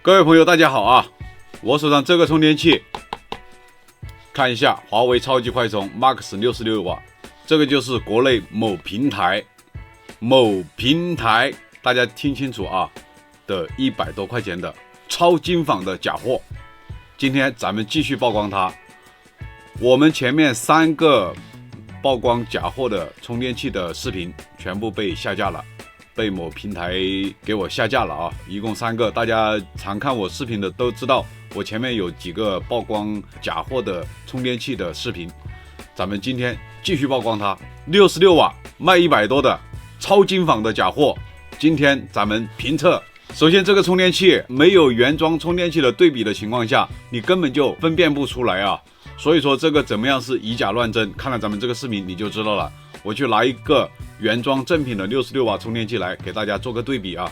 各位朋友大家好啊，我手上这个充电器，看一下华为超级快充 Max 66瓦，这个就是国内某平台大家听清楚啊的100多块钱的超精仿的假货。今天咱们继续曝光它。我们前面3个曝光假货的充电器的视频全部被下架了，被某平台给我下架了啊，一共3个。大家常看我视频的都知道，我前面有几个曝光假货的充电器的视频，咱们今天继续曝光它。66瓦卖100多的超精仿的假货，今天咱们评测。首先，这个充电器没有原装充电器的对比的情况下，你根本就分辨不出来啊。所以说这个怎么样是以假乱真，看了咱们这个视频你就知道了。我去拿一个原装正品的66瓦充电器来给大家做个对比啊。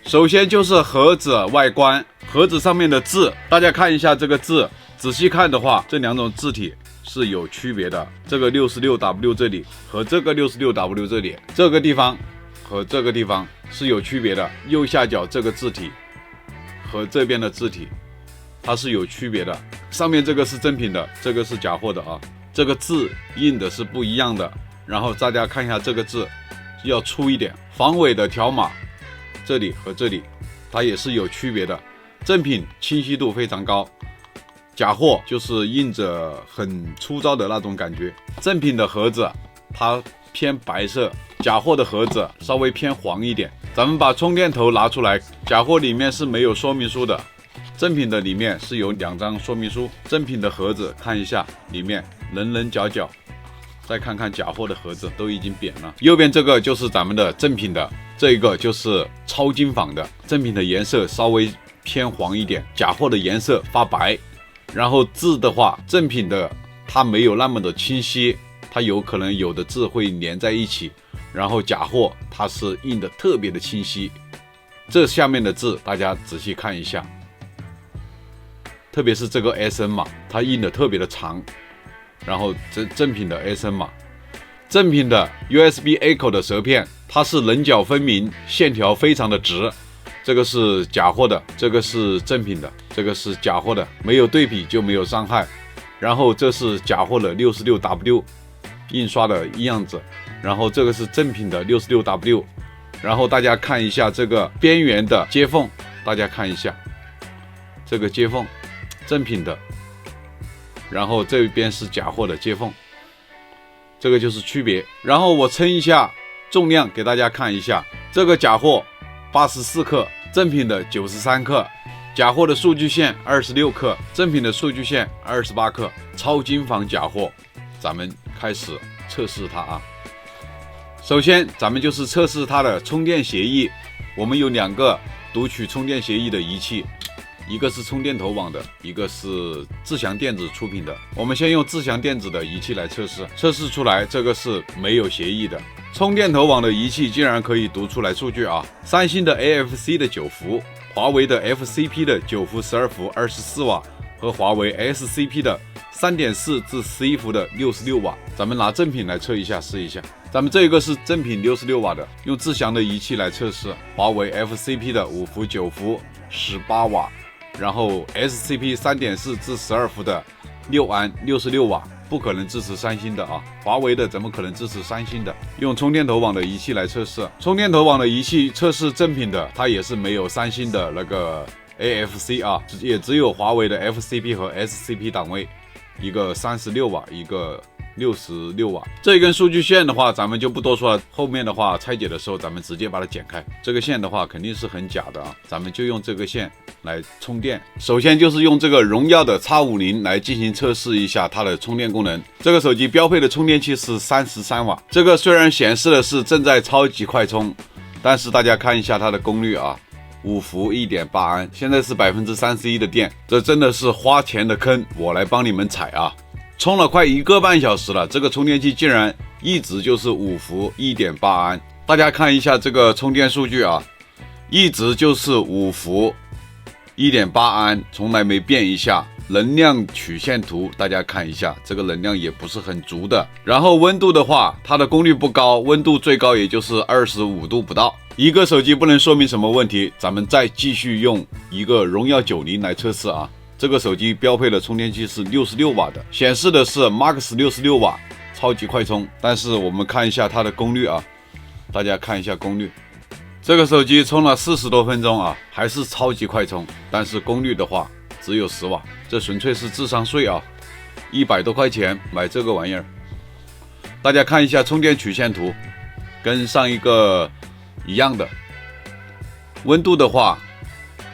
首先就是盒子外观，盒子上面的字，大家看一下这个字，仔细看的话，这2种字体是有区别的。这个 66W 这里和这个 66W 这里，这个地方和这个地方是有区别的。右下角这个字体和这边的字体它是有区别的，上面这个是正品的，这个是假货的啊。这个字印的是不一样的，然后大家看一下这个字要粗一点，防伪的条码这里和这里它也是有区别的。正品清晰度非常高，假货就是印着很粗糙的那种感觉。正品的盒子它偏白色，假货的盒子稍微偏黄一点。咱们把充电头拿出来，假货里面是没有说明书的，正品的里面是有2张说明书。正品的盒子看一下，里面棱棱角角，再看看假货的盒子都已经扁了。右边这个就是咱们的正品的，这个就是超精仿的。正品的颜色稍微偏黄一点，假货的颜色发白。然后字的话，正品的它没有那么的清晰，它有可能有的字会连在一起，然后假货它是印的特别的清晰。这下面的字大家仔细看一下，特别是这个 SN 码，它印的特别的长。然后正品的 SN 码，正品的 USB A 口的舌片，它是棱角分明，线条非常的直。这个是假货的，这个是正品的，这个是假货的，没有对比就没有伤害。然后这是假货的 66W 印刷的样子，然后这个是正品的 66W。然后大家看一下这个边缘的接缝，大家看一下这个接缝，正品的，然后这边是假货的接缝，这个就是区别。然后我称一下重量给大家看一下，这个假货84克，正品的93克，假货的数据线26克，正品的数据线28克，超精仿假货。咱们开始测试它啊。首先咱们就是测试它的充电协议，我们有2个读取充电协议的仪器，一个是充电头网的，一个是智翔电子出品的。我们先用智翔电子的仪器来测试，测试出来这个是没有协议的。充电头网的仪器竟然可以读出来数据啊！三星的 AFC 的9伏，华为的 FCP 的9伏12伏24瓦和华为 SCP 的3.4至11伏的66瓦。咱们拿正品来测一下，试一下。咱们这个是正品66瓦的，用智翔的仪器来测试。华为 FCP 的5伏9伏18瓦，然后 SCP 3.4至12伏的6安66瓦，不可能支持三星的啊！华为的怎么可能支持三星的？用充电头网的仪器来测试，充电头网的仪器测试正品的，它也是没有三星的那个 AFC 啊，也只有华为的 FCP 和 SCP 档位，一个36瓦，一个66瓦。这一根数据线的话咱们就不多说了，后面的话拆解的时候咱们直接把它剪开。这个线的话肯定是很假的啊，咱们就用这个线来充电。首先就是用这个荣耀的 X50 来进行测试一下它的充电功能。这个手机标配的充电器是33瓦，这个虽然显示的是正在超级快充，但是大家看一下它的功率啊，5伏 1.8 安，现在是31%的电，这真的是花钱的坑，我来帮你们踩啊！充了快1个半小时了，这个充电器竟然一直就是5伏 1.8 安。大家看一下这个充电数据啊，一直就是5伏 1.8 安，从来没变一下。能量曲线图大家看一下，这个能量也不是很足的。然后温度的话，它的功率不高，温度最高也就是25度不到。一个手机不能说明什么问题，咱们再继续用一个荣耀90来测试啊。这个手机标配的充电器是66瓦的，显示的是 Max 66瓦，超级快充。但是我们看一下它的功率啊，大家看一下功率。这个手机充了40多分钟啊，还是超级快充，但是功率的话只有10瓦，这纯粹是智商税啊！100多块钱买这个玩意儿。大家看一下充电曲线图，跟上一个一样的。温度的话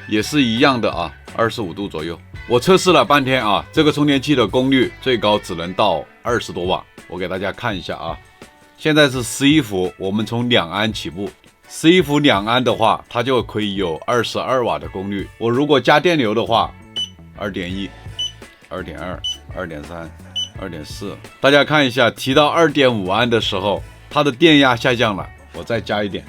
也是一样的啊，25度左右。我测试了半天啊，这个充电器的功率最高只能到20多瓦。我给大家看一下啊，现在是11伏，我们从2安起步。11伏2安的话，它就可以有22瓦的功率。我如果加电流的话，2.1、2.2、2.3、2.4，大家看一下，提到2.5安的时候，它的电压下降了。我再加一点，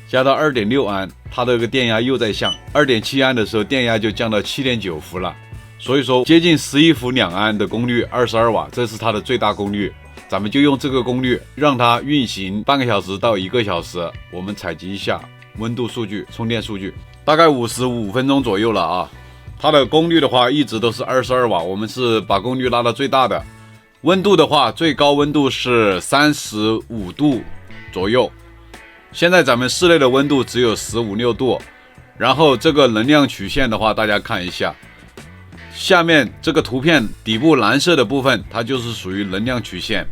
加到2.6安，它的这个电压又在降。2.7安的时候，电压就降到7.9伏了。所以说，接近11伏2安的功率，22瓦，这是它的最大功率。咱们就用这个功率让它运行半个小时到1个小时，我们采集一下温度数据、充电数据，大概55分钟左右了啊。它的功率的话一直都是22瓦，我们是把功率拉到最大的。温度的话，最高温度是35度左右。现在咱们室内的温度只有15、16度。然后这个能量曲线的话，大家看一下。下面这个图片底部蓝色的部分，它就是属于能量曲线。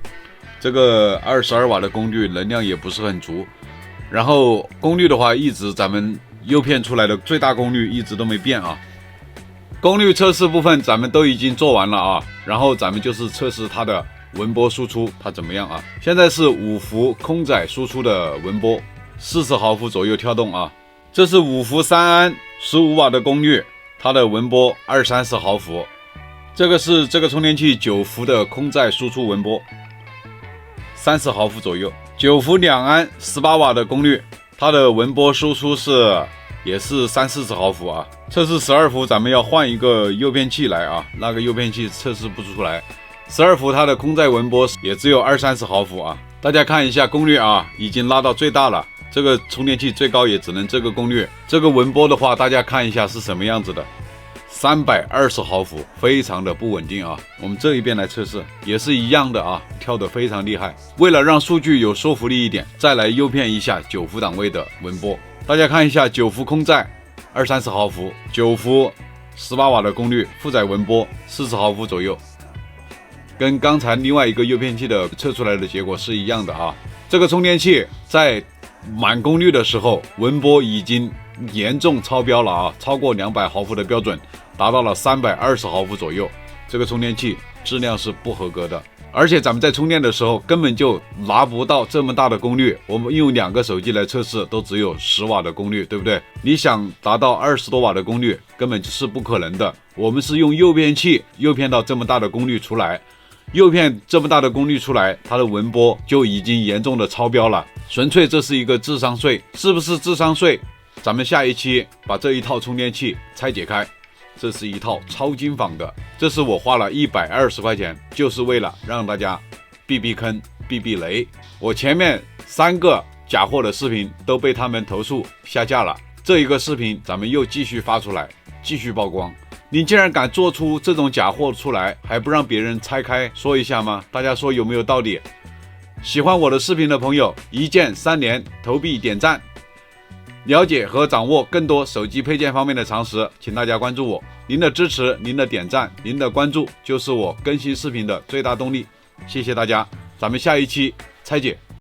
这个22瓦的功率，能量也不是很足。然后功率的话，一直咱们诱骗出来的最大功率一直都没变啊。功率测试部分咱们都已经做完了啊，然后咱们就是测试它的文波输出，它怎么样啊？现在是5伏空载输出的文波，40毫伏左右跳动啊。这是5伏3安15瓦的功率。它的文波20-30毫伏，这个是这个充电器9伏的空载输出文波，30毫伏左右。9伏2安18瓦的功率，它的文波输出也是30-40毫伏啊。测试12伏，咱们要换一个诱骗器来啊，那个诱骗器测试不出来。12伏它的空载文波也只有20-30毫伏啊。大家看一下功率啊，已经拉到最大了。这个充电器最高也只能这个功率。这个文波的话，大家看一下是什么样子的，320毫伏，非常的不稳定啊。我们这一边来测试，也是一样的啊，跳得非常厉害。为了让数据有说服力一点，再来诱骗一下9伏档位的文波。大家看一下9伏空载20-30毫伏，9伏18瓦的功率，负载文波40毫伏左右，跟刚才另外一个诱骗器的测出来的结果是一样的啊。这个充电器在满功率的时候，文波已经严重超标了啊，超过200毫伏的标准，达到了320毫伏左右。这个充电器质量是不合格的，而且咱们在充电的时候根本就拿不到这么大的功率。我们用2个手机来测试，都只有10瓦的功率，对不对？你想达到20多瓦的功率，根本是不可能的。我们是用诱骗器诱骗到这么大的功率出来。诱骗这么大的功率出来，它的文波就已经严重的超标了，纯粹这是一个智商税。是不是智商税？咱们下一期把这一套充电器拆解开。这是一套超精仿的，这是我花了120块钱，就是为了让大家避避坑、避避雷。我前面3个假货的视频都被他们投诉下架了，这一个视频咱们又继续发出来，继续曝光。你竟然敢做出这种假货出来，还不让别人拆开说一下吗？大家说有没有道理？喜欢我的视频的朋友，一键3连投币点赞。了解和掌握更多手机配件方面的常识，请大家关注我。您的支持、您的点赞、您的关注，就是我更新视频的最大动力。谢谢大家，咱们下一期拆解。